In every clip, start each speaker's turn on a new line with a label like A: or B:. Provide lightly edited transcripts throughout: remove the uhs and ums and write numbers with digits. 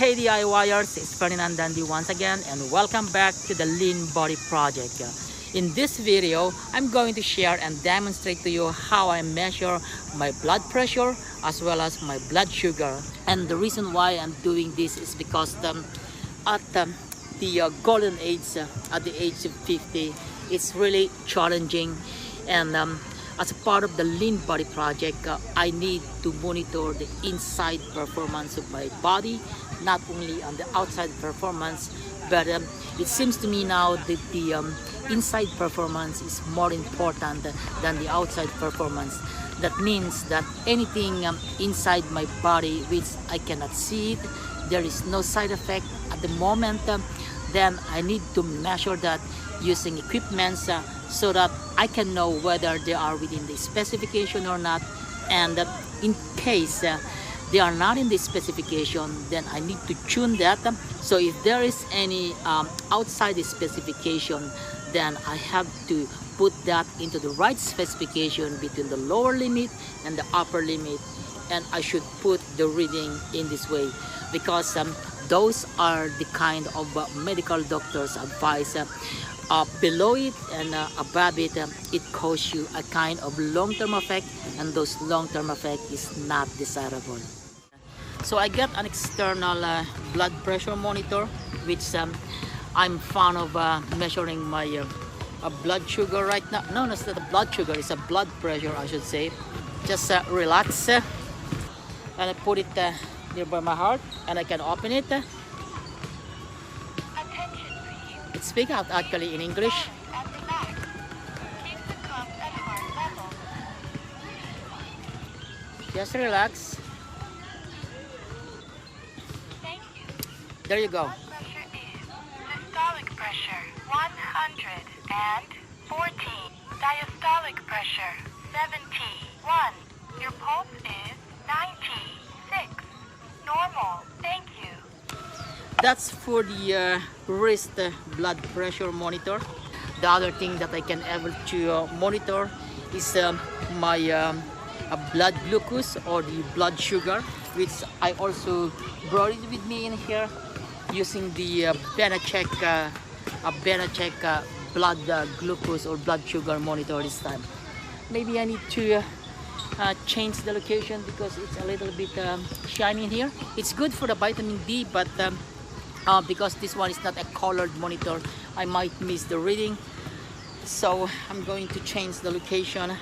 A: Hey DIYers, it's Ferdinand Dandy once again, and welcome back to the Lean Body Project. In this video, I'm going to share and demonstrate to you how I measure my blood pressure as well as my blood sugar. And the reason why I'm doing this is because at the golden age, at the age of 50, it's really challenging, and as a part of the Lean Body Project, I need to monitor the inside performance of my body, not only on the outside performance, but it seems to me now that the inside performance is more important than the outside performance. That means that anything inside my body which I cannot see it, there is no side effect at the moment, then I need to measure that using equipment so that I can know whether they are within the specification or not. And in case they are not in the specification, then I need to tune that. So if there is any outside the specification, then I have to put that into the right specification between the lower limit and the upper limit, and I should put the reading in this way, because those are the kind of medical doctors advice. Below it and above it, it causes you a kind of long-term effect, and those long-term effect is not desirable. So I got an external blood pressure monitor, which I'm fond of measuring my blood sugar right now. No, it's not a blood sugar, it's a blood pressure, I should say. Just relax, and I put it nearby my heart, and I can open it. It speaks out actually in English. Just relax.
B: Thank you.
A: There you go.
B: Blood pressure is systolic pressure 114, diastolic pressure 71. Your pulse is 96. Normal. Thank you.
A: That's for the wrist blood pressure monitor. The other thing that I can able to monitor is my blood glucose, or the blood sugar, which I also brought it with me in here using the BeneCheck blood glucose or blood sugar monitor this time. Maybe I need to change the location because it's a little bit shiny in here. It's good for the vitamin D, but because this one is not a colored monitor, I might miss the reading. So I'm going to change the location.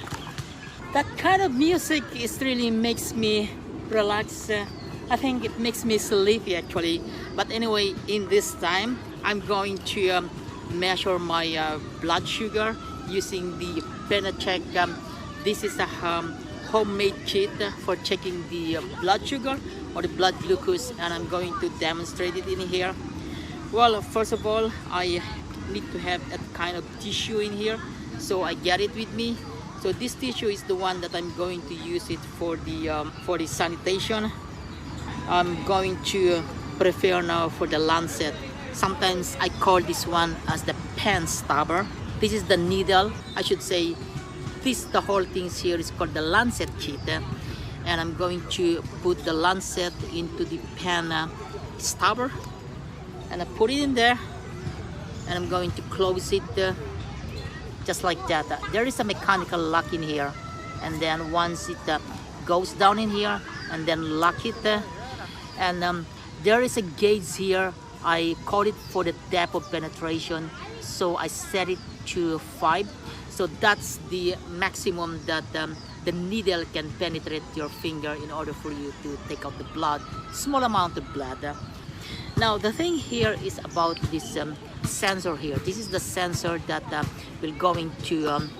A: That kind of music is really makes me relax. I think it makes me sleepy actually. But anyway, in this time, I'm going to measure my blood sugar using the BeneCheck. This is a homemade kit for checking the blood sugar or the blood glucose, and I'm going to demonstrate it in here. Well, first of all, I need to have that kind of tissue in here, so I get it with me. So this tissue is the one that I'm going to use it for the sanitation. I'm going to prefer now for the lancet. Sometimes I call this one as the pen stabber. This is the needle, I should say. The whole thing here is called the lancet kit, and I'm going to put the lancet into the pen stabber, and I put it in there, and I'm going to close it just like that. There is a mechanical lock in here, and then once it goes down in here, and then lock it, and there is a gauge here. I call it for the depth of penetration, so I set it to 5. So that's the maximum that the needle can penetrate your finger in order for you to take out the blood, small amount of blood. Now the thing here is about this sensor here. This is the sensor that will going to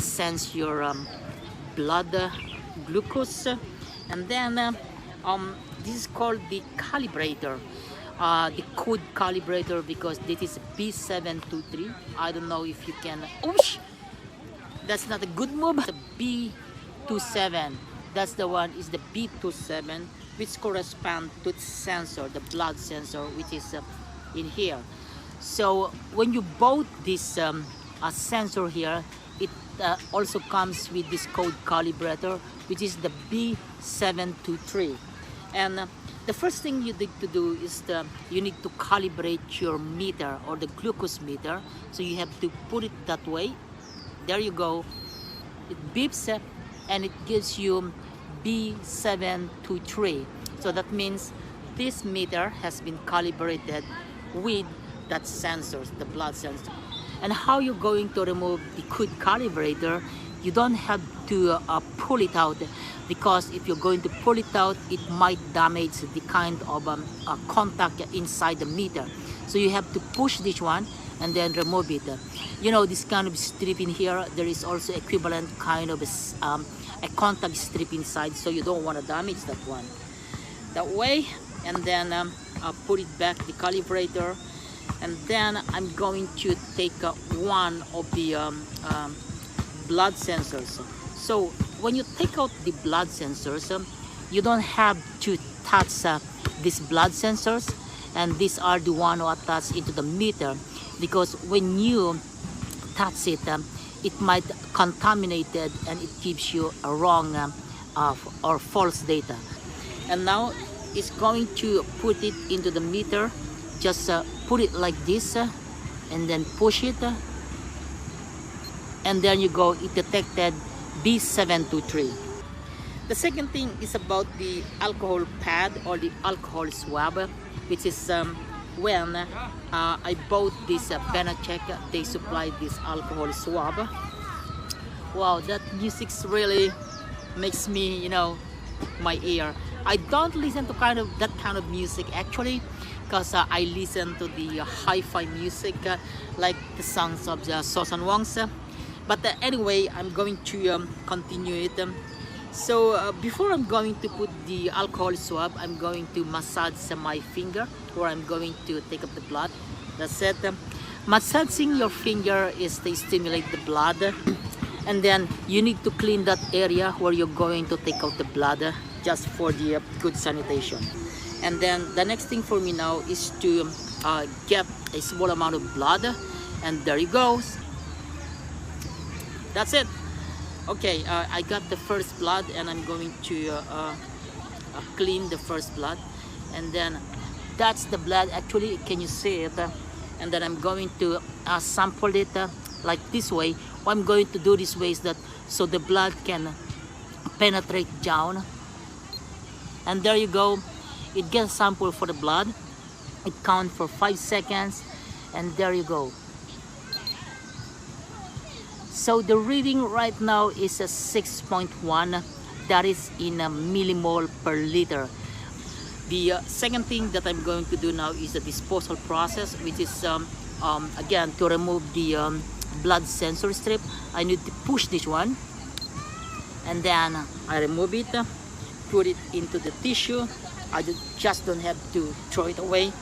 A: sense your blood glucose, and then this is called the calibrator. The code calibrator, because this is B723. I don't know if you can. Oosh! That's not a good move. The B27. That's the one. Is the B27, which corresponds to the sensor, the blood sensor, which is in here. So when you bought this sensor here, it also comes with this code calibrator, which is the B723. And The first thing you need to do is you need to calibrate your meter or the glucose meter. So you have to put it that way. There you go. It beeps and it gives you B723. So that means this meter has been calibrated with that sensors, the blood sensor. And how you're going to remove the good calibrator, you don't have to pull it out, because if you're going to pull it out, it might damage the kind of contact inside the meter. So you have to push this one and then remove it. You know, this kind of strip in here, there is also equivalent kind of a contact strip inside, so you don't want to damage that one. That way, and then I'll put it back, the calibrator, and then I'm going to take one of the blood sensors. So when you take out the blood sensors, you don't have to touch these blood sensors, and these are the one who attach into the meter, because when you touch it, it might contaminate it and it gives you a wrong or false data. And now it's going to put it into the meter. Just put it like this and then push it, and then you go, it detected B723. The second thing is about the alcohol pad or the alcohol swab, which is when I bought this BeneCheck, they supplied this alcohol swab. Wow, that music really makes me, you know, my ear. I don't listen to that kind of music actually, because I listen to the hi-fi music like the songs of the Sosan Wongs. But anyway, I'm going to continue it. So before I'm going to put the alcohol swab, I'm going to massage my finger, where I'm going to take up the blood. That's it. Massaging your finger is to stimulate the blood, and then you need to clean that area where you're going to take out the blood, just for the good sanitation. And then the next thing for me now is to get a small amount of blood, and there it goes. That's it. Okay, I got the first blood, and I'm going to clean the first blood, and then that's the blood actually. Can you see it? And then I'm going to sample it like this way. What I'm going to do this way is that so the blood can penetrate down, and there you go. It gets a sample for the blood. It counts for 5 seconds, and there you go. So the reading right now is a 6.1, that is in a millimole per liter. The second thing that I'm going to do now is the disposal process, which is again, to remove the blood sensor strip. I need to push this one, and then I remove it, put it into the tissue. I just don't have to throw it away.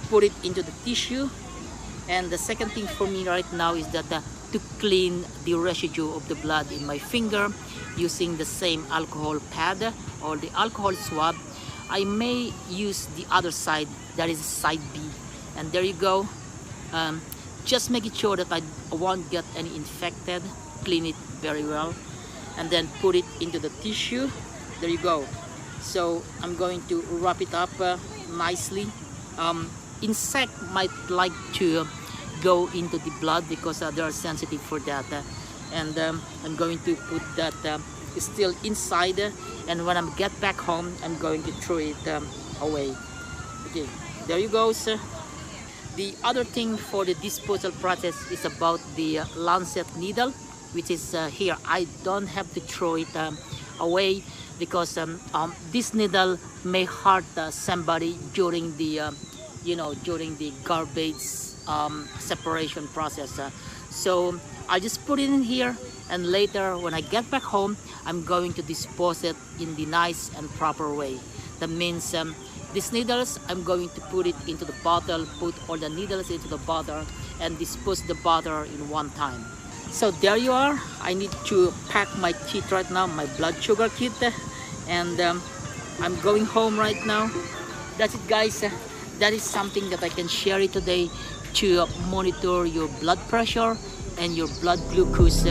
A: Put it into the tissue. And the second thing for me right now is that to clean the residue of the blood in my finger using the same alcohol pad or the alcohol swab. I may use the other side, that is side B. And there you go. Just making sure that I won't get any infected. Clean it very well, and then put it into the tissue. There you go. So I'm going to wrap it up nicely. Insect might like to go into the blood because they are sensitive for that, and I'm going to put that still inside, and when I get back home, I'm going to throw it away. Okay, there you go, sir. The other thing for the disposal process is about the lancet needle, which is here. I don't have to throw it away, because this needle may hurt somebody during the during the garbage separation process. So I just put it in here, and later when I get back home, I'm going to dispose it in the nice and proper way. That means these needles, I'm going to put it into the bottle, put all the needles into the bottle, and dispose the bottle in one time. So there you are. I need to pack my kit right now, my blood sugar kit, and I'm going home right now. That's it, guys. That is something that I can share it today to monitor your blood pressure and your blood glucose.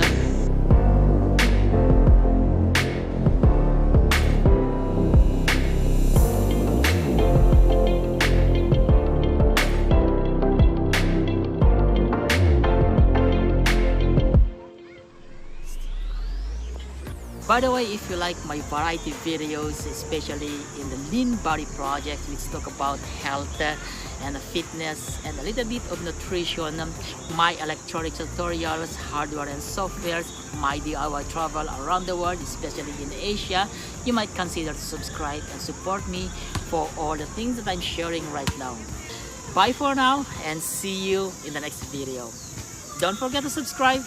A: By the way, if you like my variety videos, especially in the lean body project, which talk about health and fitness and a little bit of nutrition, my electronic tutorials, hardware and softwares, my DIY travel around the world, especially in Asia, you might consider to subscribe and support me for all the things that I'm sharing right now. Bye for now and see you in the next video. Don't forget to subscribe.